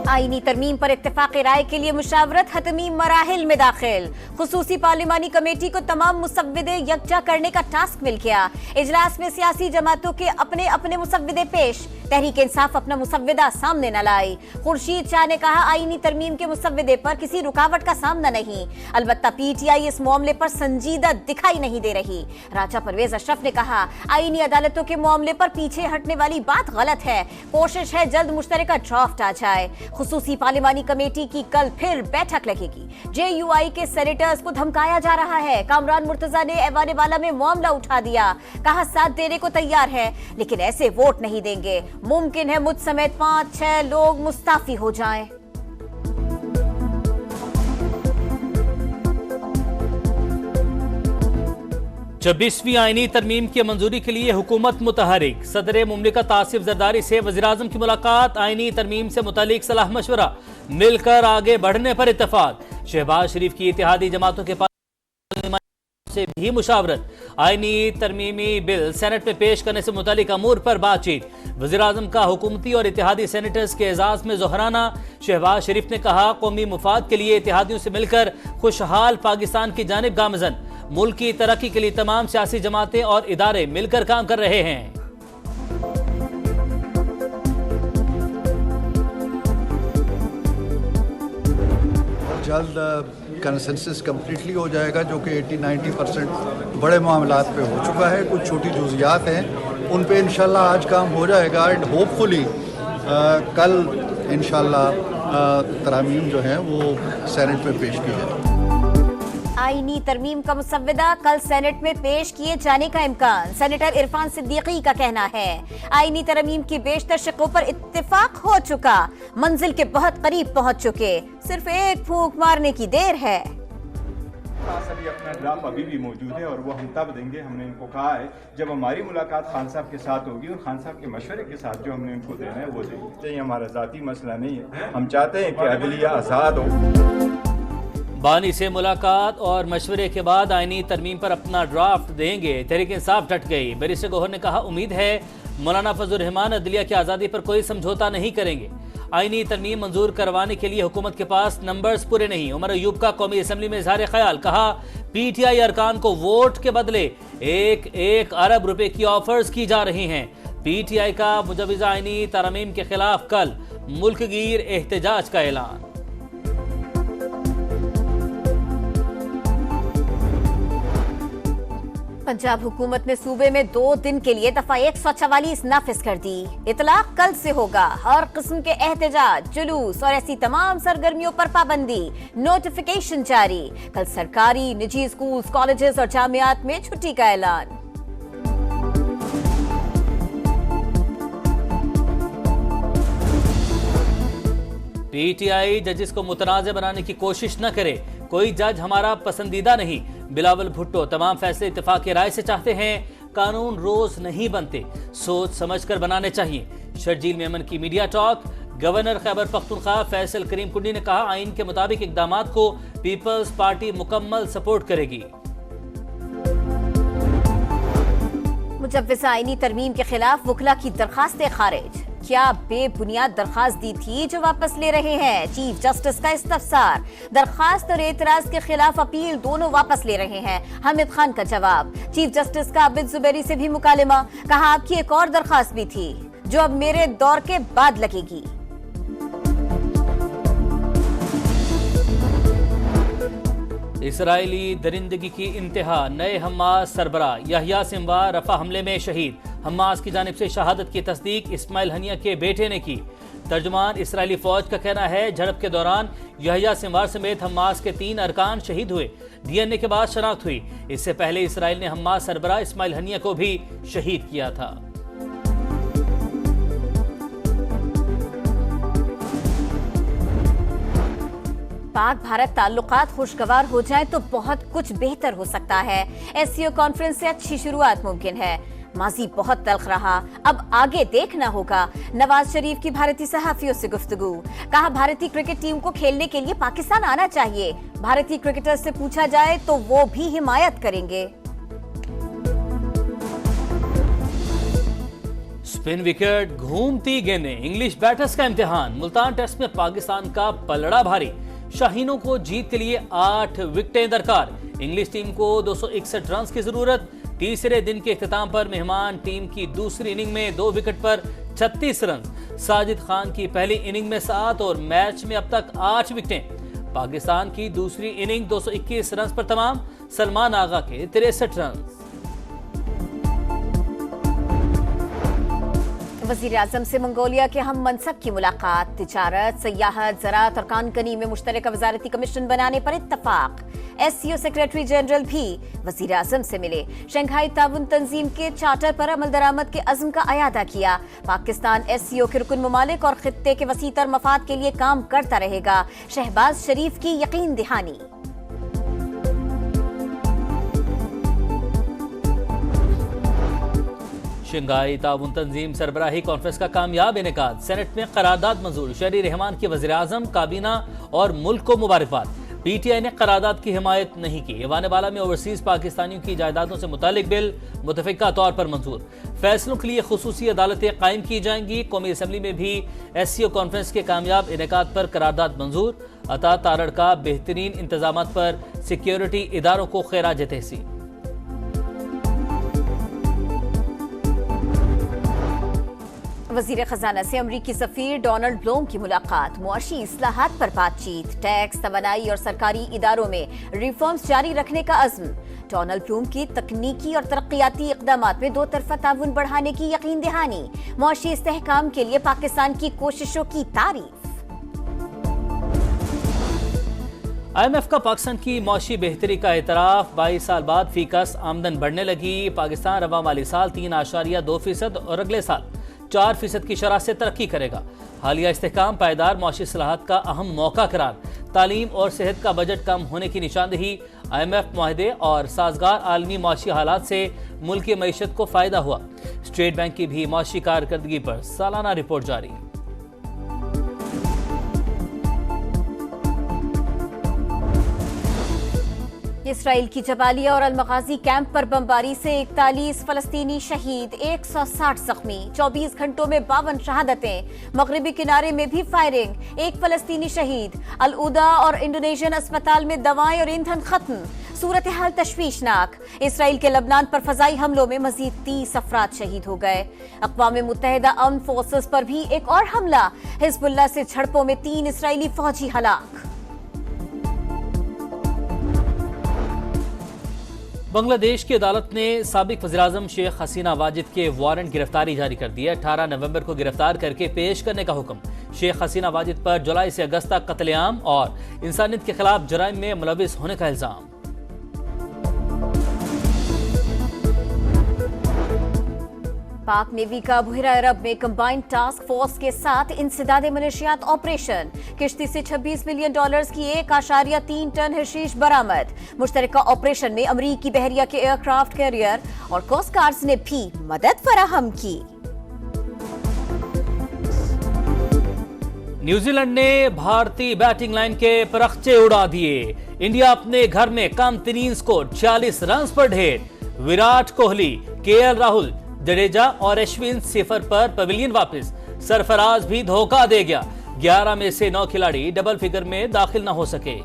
आईनी तरमीम पर इत्तेफाक राय के लिए मुशावरत हतमी मराहिल में दाखिल। खुसूसी पार्लिमानी कमेटी को तमाम मुसव्विदे यकजा करने का टास्क मिल गया। इजलास में सियासी जमातों के अपने अपने मुसव्विदे पेश। तहरीक इंसाफ अपना मुसव्विदा सामने न लाई। खुर्शीद शाह ने कहा आईनी तरमीम के मुसव्विदे पर किसी रुकावट का सामना नहीं। अलबत्ता पीटीआई इस मामले पर संजीदा दिखाई नहीं दे रही। राजा परवेज अशरफ ने कहा आईनी अदालतों के मामले पर पीछे हटने वाली बात गलत है। कोशिश है जल्द मुश्तरका ड्राफ्ट आ जाए। खुसूसी पार्लिमानी कमेटी की कल फिर बैठक लगेगी। जेयूआई के सेनेटर्स को धमकाया जा रहा है। कामरान मुर्तजा ने ऐवान वाला में मामला उठा दिया। कहा साथ देने को तैयार है लेकिन ऐसे वोट नहीं देंगे। मुमकिन है मुझ समेत 5-6 लोग मुस्ताफी हो जाएं। छब्बीसवीं आईनी तरमीम की मंजूरी के लिए हुकूमत मुतहरिक। सदर मुमलिकत आसिफ जरदारी से वज़ीर-ए-आज़म की मुलाकात। आईनी तरमीम से मुतालिक सलाह मशवरा, मिलकर आगे बढ़ने पर इत्तेफाक। शहबाज शरीफ की इत्तेहादी जमातों के पास से भी मुशावरत। आईनी तरमीमी बिल सेनेट में पेश करने से मुतालिक अमूर पर बातचीत। वज़ीर-ए-आज़म का हुकूमती और इत्तेहादी सेनेटर्स के एजाज में जोहराना। शहबाज शरीफ ने कहा कौमी मुफाद के लिए इत्तेहादियों से मिलकर खुशहाल पाकिस्तान की जानिब गामजन। मुल्क की तरक्की के लिए तमाम सियासी जमातें और इदारे मिलकर काम कर रहे हैं। जल्द कंसेंसस कम्प्लीटली हो जाएगा जो कि 80-90% बड़े मामलात पे हो चुका है। कुछ छोटी जुजियात हैं उन पे इंशाल्लाह आज काम हो जाएगा एंड होपफुली कल इंशाल्लाह तरामीम जो है वो सेनेट में पेश की जाएगी। आईनी तरमीम का मुसव्विदा कल सेनेट में पेश किए जाने का इम्कान। सेनेटर इरफान सिद्दीकी का कहना है आईनी तरमीम की बेशतर शिकों पर इत्तेफाक हो चुका। मंजिल के बहुत करीब पहुंच चुके, सिर्फ एक फूंक मारने की देर है। अपना ड्राफ्ट अभी भी मौजूद है और वो हम तब देंगे। हमने इनको कहा है जब हमारी मुलाकात खान साहब के साथ होगी और खान साहब के मशवरे के साथ जो हमने इनको देना है वो देंगे। ये हमारा ज़ाती मसला नहीं है। हम चाहते हैं कि अदलिया आज़ाद हो। बानी से मुलाकात और मशवरे के बाद आईनी तरमीम पर अपना ड्राफ्ट देंगे। तहरीक इंसाफ डट गई। बैरिस्टर गौहर ने कहा उम्मीद है मौलाना फजलुर रहमान अदलिया की आज़ादी पर कोई समझौता नहीं करेंगे। आईनी तरमीम मंजूर करवाने के लिए हुकूमत के पास नंबर्स पूरे नहीं। उमर अयूब का कौमी असम्बली में इजहार ख्याल। कहा पीटीआई अरकान को वोट के बदले 1 अरब रुपए की ऑफर्स की जा रही हैं। पीटीआई का मुजवजा आईनी तरमीम के खिलाफ कल मुल्कगीर एहतजाज का ऐलान। पंजाब हुकूमत ने सूबे में 2 दिन के लिए दफा 144 नाफिज कर दी। इतलाक कल से होगा। हर किस्म के एहतजाज, जुलूस और ऐसी तमाम सरगर्मियों पर पाबंदी। नोटिफिकेशन जारी। कल सरकारी, निजी स्कूल, कॉलेजेस और जामियात में छुट्टी का ऐलान। पीटीआई जजिस को मुतनाज़ बनाने की कोशिश न करे। कोई जज हमारा पसंदीदा नहीं। बिलावल भुट्टो तमाम फैसले इत्तेफाक की राय से चाहते हैं। कानून रोज नहीं बनते, सोच समझकर बनाने चाहिए। शर्जील मेमन की media talk. Governor Khyber Pakhtunkhwa Faisal Karim Kundi ने कहा आइन के मुताबिक इकदामात को पीपल्स पार्टी मुकम्मल सपोर्ट करेगी। मुजव्विज़ा आईनी तरमीम के खिलाफ वकला की दरखास्तें खारिज। क्या बेबुनियाद दरखास्त दी थी जो वापस ले रहे हैं? चीफ जस्टिस का इस्तफसार। दरखास्त और एतराज के खिलाफ अपील दोनों वापस ले रहे हैं। हामिद खान का जवाब। चीफ जस्टिस का आबिद जुबैरी से भी मुकालमा। कहा आपकी एक और दरखास्त भी थी जो अब मेरे दौर के बाद लगेगी। इसराइली दरिंदगी की इंतहा। नए हमास सरबरा यहया सिंवार रफा हमले में शहीद। हमास की जानिब से शहादत की तस्दीक इस्माइल हनिया के बेटे ने की। तर्जुमान इसराइली फौज का कहना है झड़प के दौरान यहया सिंवार समेत हमास के 3 अरकान शहीद हुए। डीएनए के बाद शनाख्त हुई। इससे पहले इसराइल ने हमास सरबरा इस्माइल हनिया को भी शहीद किया था। पाक भारत ताल्लुकात खुशगवार हो जाए तो बहुत कुछ बेहतर हो सकता है। एससीओ कॉन्फ्रेंस से अच्छी शुरुआत मुमकिन है। माजी बहुत तल्ख रहा, अब आगे देखना होगा। नवाज शरीफ की भारतीय सहाफियों से गुफ्तगू। कहा भारतीय क्रिकेट टीम को खेलने के लिए पाकिस्तान आना चाहिए। भारतीय क्रिकेटर्स से पूछा जाए तो वो भी हिमायत करेंगे। स्पिन विकेट, घूमती गेंदें, इंग्लिश बैटर्स का इम्तिहान। मुल्तान टेस्ट में पाकिस्तान का पलड़ा भारी। शाहीनों को जीत के लिए 8 विकेटें दरकार। इंग्लिश टीम को 261 रन की जरूरत। तीसरे दिन के इख्तिताम पर मेहमान टीम की दूसरी इनिंग में 2 विकेट पर 36 रन। साजिद खान की पहली इनिंग में 7 और मैच में अब तक 8 विकेटें। पाकिस्तान की दूसरी इनिंग 221 रन पर तमाम। सलमान आगा के 63 रन। वज़ीर आज़म से मंगोलिया के हम मनसब की मुलाकात। तिजारत, सयाहत, ज़राअत और कानकनी में मुश्तरका वज़ारती कमीशन बनाने पर इत्तफाक। SCO सेक्रेटरी जनरल भी वज़ीर आज़म से मिले। शंघाई ताउन तंजीम के चार्टर पर अमल दरामद के अज़्म का अयादा किया। पाकिस्तान SCO के रुकन ममालिक और खित्ते के वसीतर मफाद के लिए काम करता रहेगा। शहबाज शरीफ की यकीन दहानी। शंघाई ताउन तंजीम सरबराही कॉन्फ्रेंस का कामयाब इनेकाद। सेनेट में करारदाद मंजूर। शहरी रहमान की वज़ीर आज़म, काबीना और मुल्क को मुबारकबाद। PTI ने करारदाद की हिमायत नहीं की। वानेवाला में ओवरसीज पाकिस्तानियों की जायदादों से मुतालिक बिल मुतफ़िका तौर पर मंजूर। फैसलों के लिए खुसूसी अदालतें कायम की जाएंगी। कौमी असम्बली में भी SCO कॉन्फ्रेंस के कामयाब इनेकाद पर करारदाद मंजूर। अता तारड़ का बेहतरीन इंतजाम पर सिक्योरिटी इदारों को खैराज तहसीन। वज़ीर खजाना से अमरीकी सफीर डोनाल्ड ब्लूम की मुलाकात। मुआशी इस्लाहात पर बातचीत। टैक्स, तवानाई और सरकारी इदारों में रिफॉर्म्स जारी रखने का अज़्म। डोनाल्ड ब्लूम की तकनीकी और तरक्याती इक़दामात में 2 तरफ़ा ताउन बढ़ाने की यकीन दहानी। मुआशी इस्तेहकाम के लिए पाकिस्तान की कोशिशों की तारीफ। IMF का पाकिस्तान की मौशी बेहतरी का एतराफ। 22 साल बाद फीकस आमदन बढ़ने लगी। पाकिस्तान रवा माली साल 3.2% और अगले साल 4% की शरह से तरक्की करेगा। हालिया इस्तेहकाम पायदार मौशी सलाहत का अहम मौका करार। तालीम और सेहत का बजट कम होने की निशानदही। IMF मुआहदे और साजगार आलमी मौशी हालात से मुल्क की मईशत को फायदा हुआ। स्टेट बैंक की भी मौशी कारकर्दगी पर सालाना रिपोर्ट जारी। इसराइल की जबालिया और अलमगाजी कैंप पर बमबारी से 41 फलस्तीनी शहीद, 160 जख्मी। 24 घंटों में 52 शहादतें। मगरिबी किनारे में भी फायरिंग, 1 फलस्तीनी शहीद। अल उदा और इंडोनेशियन अस्पताल में दवाएं और ईंधन खत्म। सूरत हाल तशवीशनाक। इसराइल के लबनान पर फजाई हमलों में मजीद 30 अफराद शहीद हो गए। अक़वाम मुत्तहिदा आर्म्ड फोर्सेस पर भी एक और हमला। हिजबुल्लाह से झड़पों में 3 इसराइली फौजी हलाक। बांग्लादेश की अदालत ने साबिक वज़ीर-ए-आज़म शेख हसीना वाजिद के वारंट गिरफ्तारी जारी कर दिया। 18 नवंबर को गिरफ्तार करके पेश करने का हुक्म। शेख हसीना वाजिद पर जुलाई से अगस्त तक कत्लेआम और इंसानियत के खिलाफ जराइम में मुलविस होने का इल्जाम। पाक नेवी का बहरा अरब में कंबाइंड टास्क फोर्स के साथ इंसदाद मनशियात ऑपरेशन। किश्ती से $26 मिलियन की 1.3 टन हशीश बरामद। मुश्तरका ऑपरेशन में अमरीकी बहरिया के एयरक्राफ्ट कैरियर और कोस्ट गार्ड्स ने भी मदद फराहम की। न्यूजीलैंड ने भारतीय बैटिंग लाइन के परखचे उड़ा दिए। इंडिया अपने घर में कम तरीन स्कोर 46 रन पर ढेर। विराट कोहली, KL राहुल, जडेजा और अश्विन 0 पर पवेलियन वापस। सरफराज भी धोखा दे गया। 11 में से 9 खिलाड़ी डबल फिगर में दाखिल न हो सके।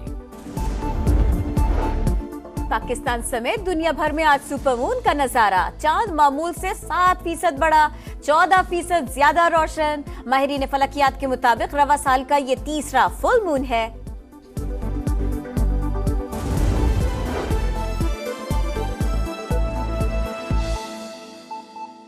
पाकिस्तान समेत दुनिया भर में आज सुपरमून का नजारा। चांद मामूल से 7% बड़ा, 14% ज्यादा रोशन। माहिरीन फलकियात के मुताबिक रवा साल का ये तीसरा फुल मून है।